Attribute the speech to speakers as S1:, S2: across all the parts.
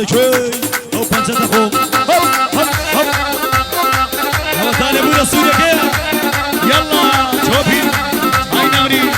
S1: شوي او بنجة تخوم هوب هوب هوب هو طالبون سوريا كيف يلا شوفي هاي نمري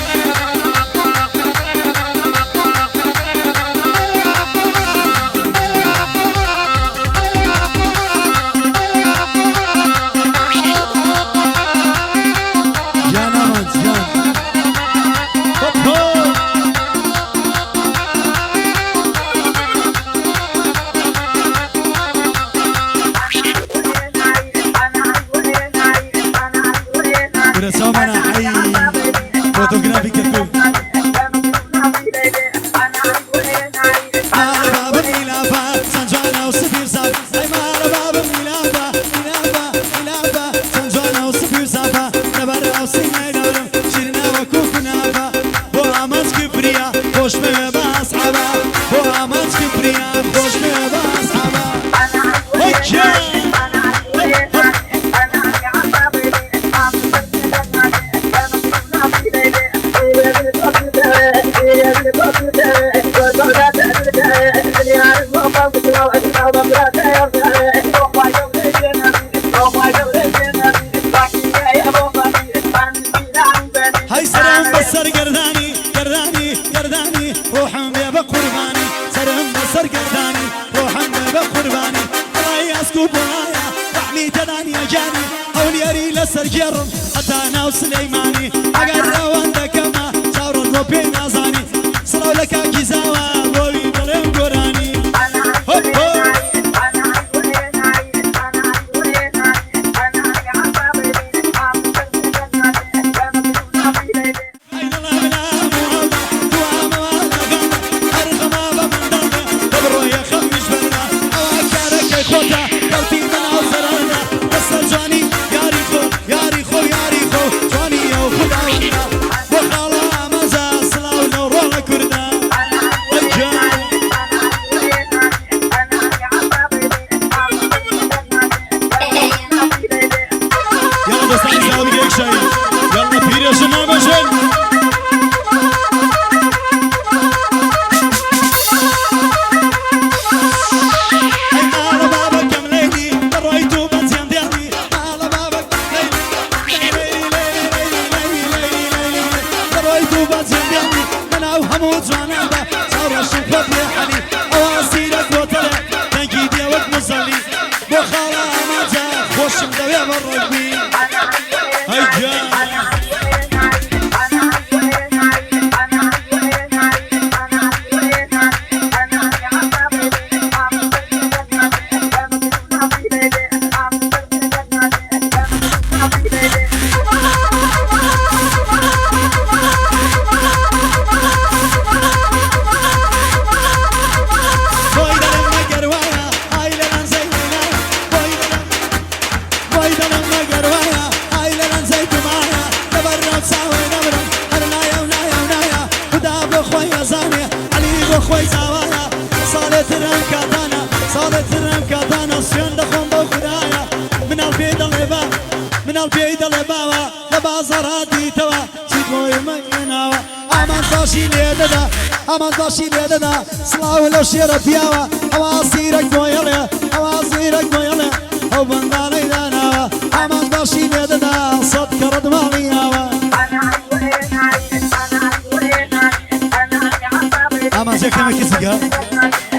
S1: هاي سرهم بسر قرداني قرداني قرداني روحهم بيبا قرباني سرهم بسر قرداني روحهم بيبا قرباني هاي اسكوب وهايا رحمي تداني اجاني اولياري لسر جرم حتى انا وسليماني اقر وانت كما صار الروبي نازاني صلوا لك جزاوة بولي دلهم قراني هوب هوب
S2: امان باشی لیدنا سلاو لو شیر پیاوا اوازیرک مویله اوازیرک مویله او بندانی دانا امان باشی لیدنا صد کرد مالیاوا
S1: امان زکه مکسی